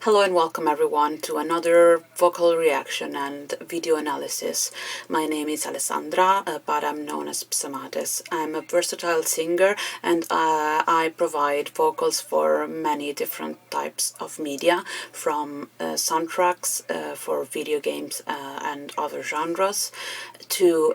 Hello and welcome everyone to another vocal reaction and video analysis. My name is Alessandra, but I'm known as Psamathes. I'm a versatile singer and I provide vocals for many different types of media, from soundtracks for video games and other genres, to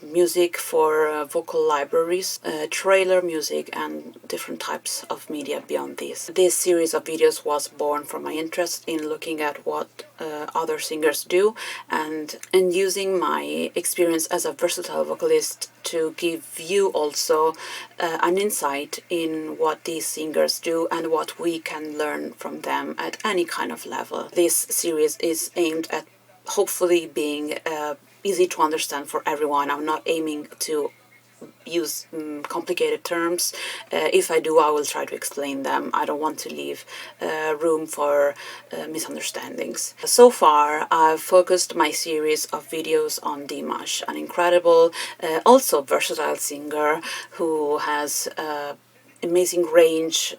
music for vocal libraries, trailer music, and different types of media beyond this. This series of videos was born from my interest in looking at what other singers do and using my experience as a versatile vocalist to give you also an insight in what these singers do and what we can learn from them at any kind of level. This series is aimed at hopefully being easy to understand for everyone. I'm not aiming to use complicated terms. If I do, I will try to explain them. I don't want to leave room for misunderstandings. So far, I've focused my series of videos on Dimash, an incredible, also versatile singer who has amazing range,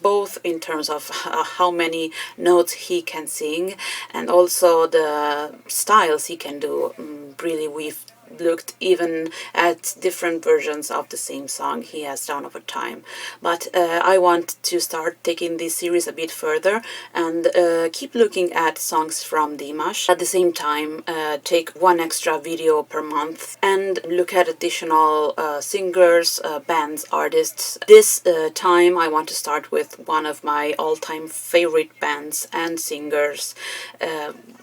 both in terms of how many notes he can sing and also the styles he can do. Really, we've looked even at different versions of the same song he has done over time. But I want to start taking this series a bit further and keep looking at songs from Dimash. At the same time, take one extra video per month and look at additional singers, bands, artists. This time I want to start with one of my all-time favorite bands and singers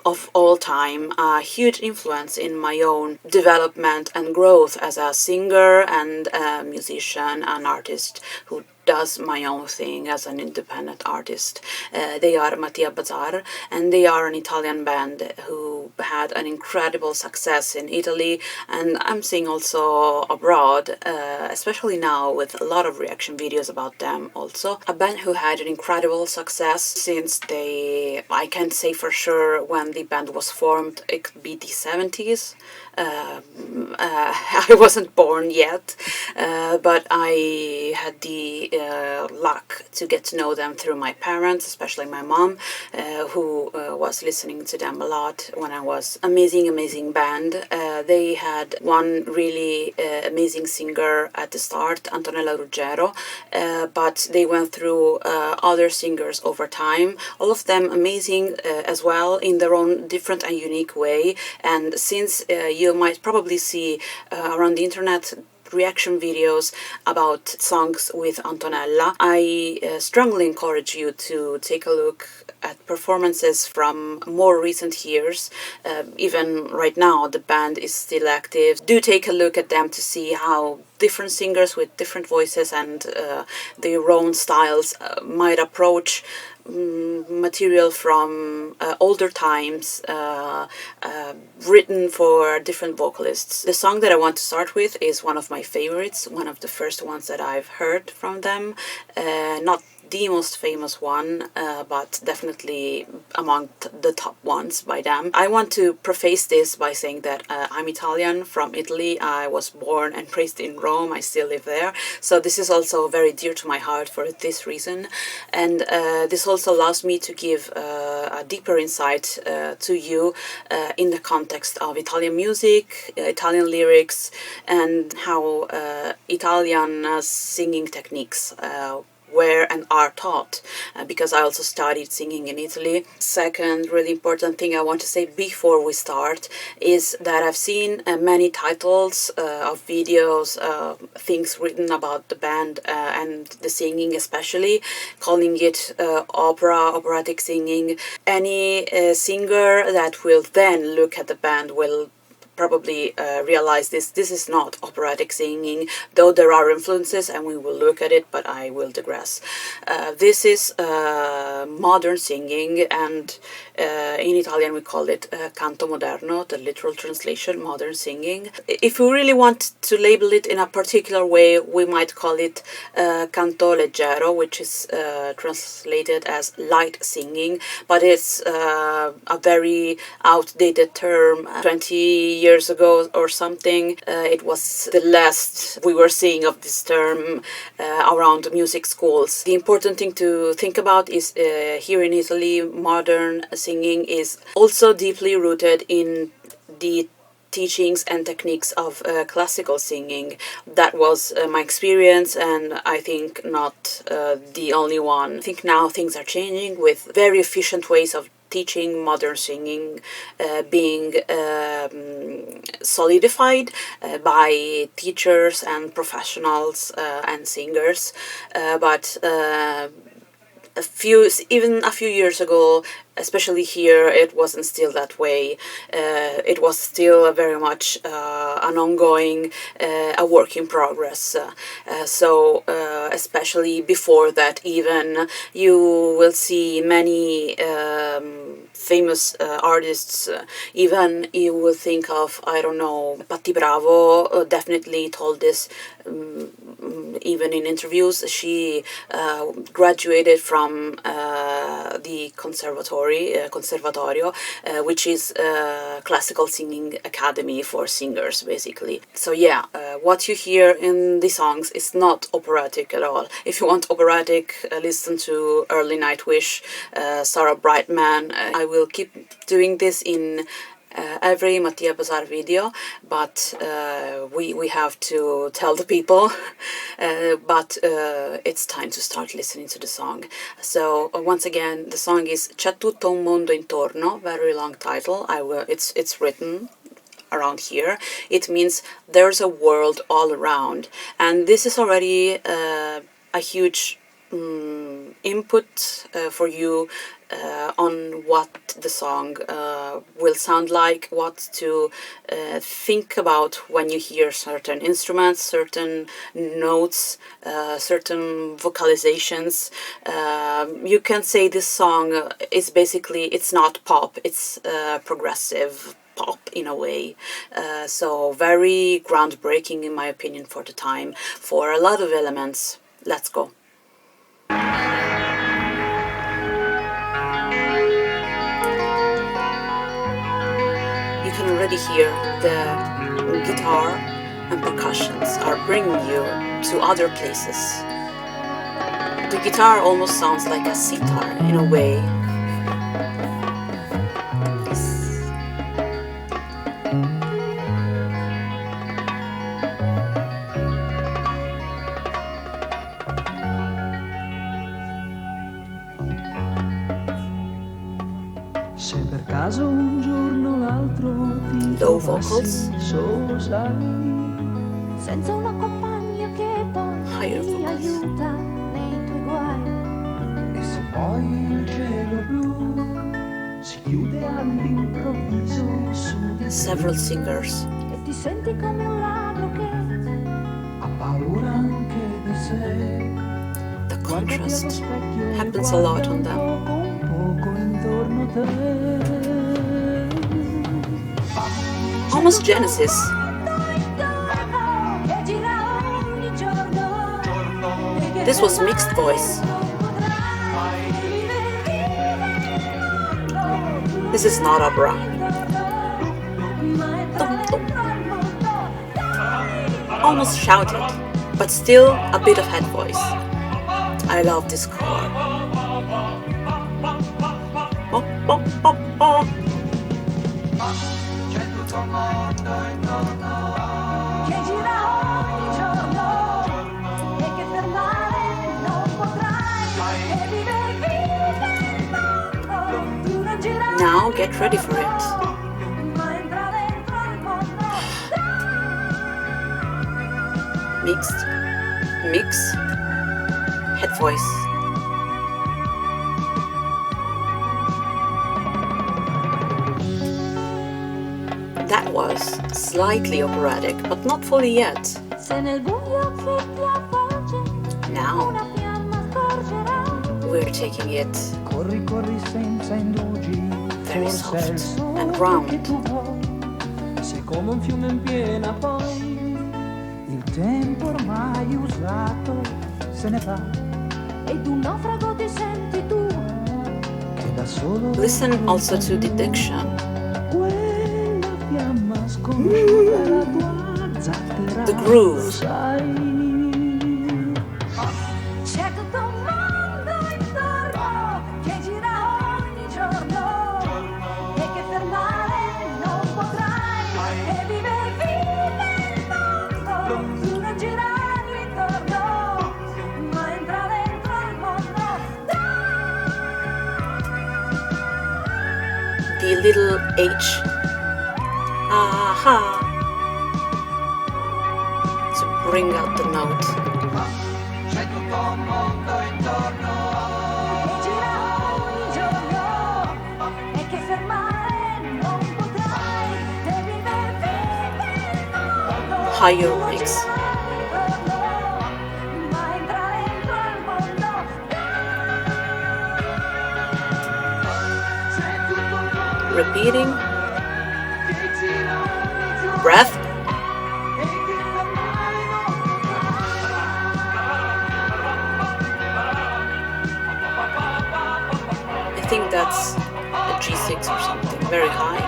of all time, a huge influence in my own development and growth as a singer and a musician, an artist who does my own thing as an independent artist. They are Matia Bazar, and they are an Italian band who had an incredible success in Italy, and I'm seeing also abroad, especially now with a lot of reaction videos about them also. A band who had an incredible success since I can't say for sure when the band was formed, it could be the 70s. I wasn't born yet, but I had the luck to get to know them through my parents, especially my mom, who was listening to them a lot when I was amazing band. They had one really amazing singer at the start, Antonella Ruggiero, but they went through other singers over time, all of them amazing as well in their own different and unique way. And since you might probably see around the internet reaction videos about songs with Antonella, I strongly encourage you to take a look at performances from more recent years. Even right now the band is still active. Do take a look at them to see how different singers with different voices and their own styles might approach material from older times, written for different vocalists. The song that I want to start with is one of my favorites, one of the first ones that I've heard from them. Not the most famous one, but definitely among the top ones by them. I want to preface this by saying that I'm Italian from Italy. I was born and raised in Rome. I still live there. So this is also very dear to my heart for this reason. And this also allows me to give a deeper insight to you in the context of Italian music, Italian lyrics, and how Italian singing techniques were and are taught, because I also studied singing in Italy. Second really important thing I want to say before we start is that I've seen many titles of videos, things written about the band and the singing especially, calling it operatic singing. Any singer that will then look at the band will probably realize this is not operatic singing, though there are influences and we will look at it, but I will digress. This is modern singing, and in Italian we call it canto moderno, the literal translation, modern singing. If we really want to label it in a particular way, we might call it canto leggero, which is translated as light singing, but it's a very outdated term. 20 years ago or something, it was the last we were seeing of this term around music schools. The important thing to think about is here in Italy, modern singing is also deeply rooted in the teachings and techniques of classical singing. That was my experience, and I think not the only one. I think now things are changing with very efficient ways of teaching modern singing being solidified by teachers and professionals and singers, but even a few years ago, especially here, it wasn't still that way. It was still very much an ongoing, a work in progress. So especially before that, even you will see many famous artists. Even you will think of, I don't know, Patti Bravo definitely told this. Even in interviews, she graduated from the conservatorio, which is classical singing academy for singers, basically. So yeah, what you hear in the songs is not operatic at all. If you want operatic, listen to Early Nightwish, Sarah Brightman. I will keep doing this in every Matia Bazar video, but we have to tell the people. But it's time to start listening to the song. So once again, the song is C'è tutto un mondo intorno, very long title. It's written around here. It means there's a world all around, and this is already a huge input for you on what the song will sound like, what to think about when you hear certain instruments, certain notes, certain vocalizations. You can say this song is basically, it's not pop, it's progressive pop in a way. So very groundbreaking in my opinion for the time, for a lot of elements. Let's go. You can already hear the guitar and percussions are bringing you to other places. The guitar almost sounds like a sitar in a way. Se per caso un giorno l'altro ti low vocals, solo sai, senza una compagna che poi ti aiuta nei tuoi guai. e se poi il cielo blu si chiude all'improvviso su di several singers. E ti senti come un ladro che ha paura anche di sé. The contrast happens a lot on them. Un poco intorno a te. Almost Genesis. This was mixed voice. This is not opera. Almost shouted, but still a bit of head voice. I love this chord. Now get ready for it. Mix, head voice. That was slightly operatic, but not fully yet. Now we're taking it very soft and round. Se come un fiume in piena poi il tempo ormai usato se ne va ed un naufrago ti senti tu. che da solo Listen also to the diction. quella fiamma The groove. C'è tutto un mondo intorno che gira ogni giorno e che fermare non potrai e vive il mondo. Tu non girargli intorno ma entra dentro il mondo. The little H. Aha. To bring out the note. C'è tutto un mondo intorno Che gira ogni giorno e che fermare non potrai e vive il mondo. Higher mix. Ma entra dentro il mondo. Repeating. Breath. I think that's a G6 or something, very high.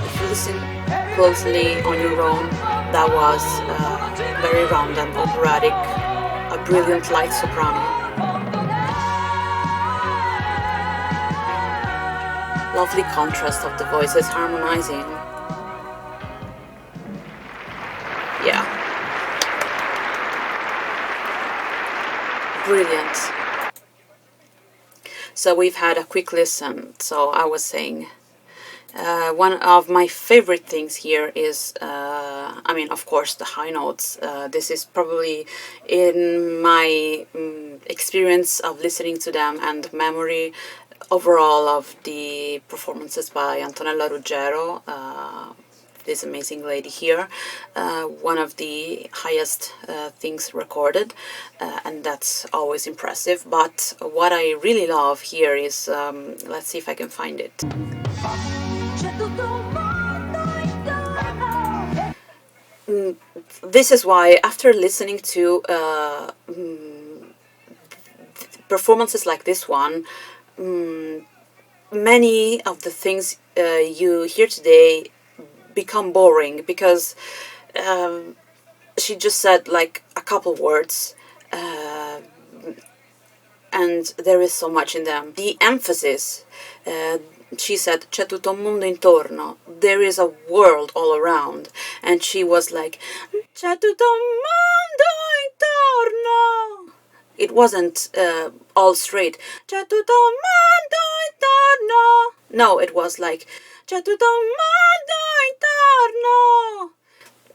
If you listen closely on your own, that was very round and operatic, a brilliant light soprano. Lovely contrast of the voices harmonizing. Yeah. Brilliant. So we've had a quick listen. So I was saying, one of my favorite things here is, I mean, of course, the high notes. This is probably, in my experience of listening to them and memory overall of the performances by Antonella Ruggiero, this amazing lady here, one of the highest things recorded, and that's always impressive. But what I really love here is, let's see if I can find it. This is why, after listening to performances like this one, many of the things you hear today become boring, because she just said like a couple words, and there is so much in them. The emphasis, she said, c'è tutto un mondo intorno, there is a world all around, and she was like, c'è tutto un mondo intorno. It wasn't all straight, c'è tutto un mondo intorno. No, it was like, c'è tutto un mondo intorno.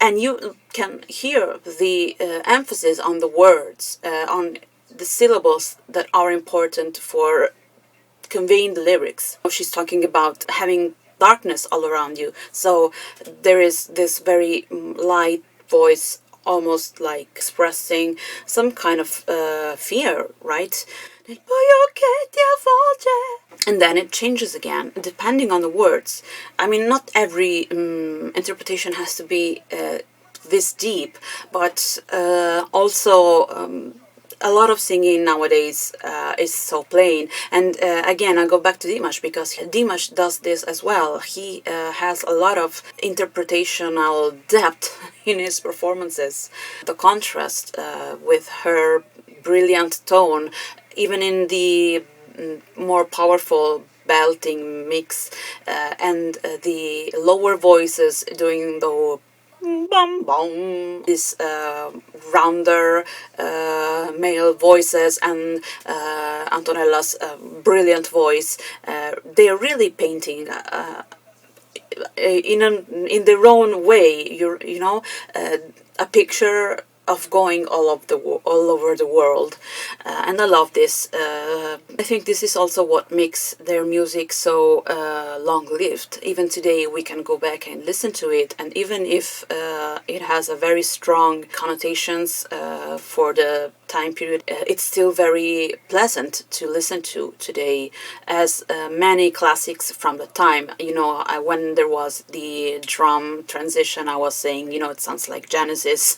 And you can hear the emphasis on the words, on the syllables that are important for conveying the lyrics. She's talking about having darkness all around you. So there is this very light voice, almost like expressing some kind of fear, right? And then it changes again, depending on the words. I mean, not every interpretation has to be this deep, but also a lot of singing nowadays is so plain. And again, I go back to Dimash, because Dimash does this as well. He has a lot of interpretational depth in his performances. The contrast with her brilliant tone, even in the more powerful belting mix, and the lower voices doing the bum bum, this rounder male voices, and Antonella's brilliant voice, they're really painting in their own way, you know, a picture of going all over the world, and I love this. I think this is also what makes their music so long-lived. Even today we can go back and listen to it, and even if it has a very strong connotations for the time period, it's still very pleasant to listen to today, as many classics from the time. You know, when there was the drum transition, I was saying, you know, it sounds like Genesis.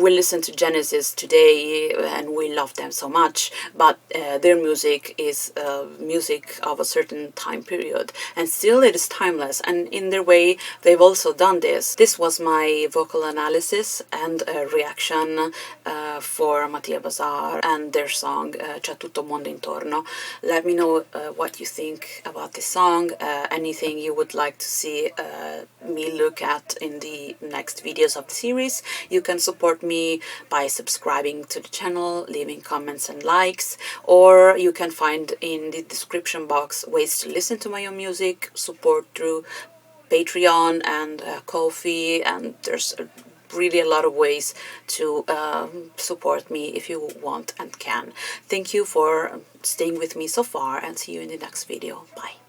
we listen to Genesis today and we love them so much, but their music is music of a certain time period, and still it is timeless, and in their way they've also done this. This was my vocal analysis and reaction for Matia Bazar and their song tutto, mondo, intorno. Let me know what you think about this song, anything you would like to see me look at in the next videos of the series. You can support me by subscribing to the channel, leaving comments and likes, or you can find in the description box ways to listen to my own music, support through Patreon and Ko-fi, and there's really a lot of ways to support me if you want and can. Thank you for staying with me so far, and see you in the next video. Bye.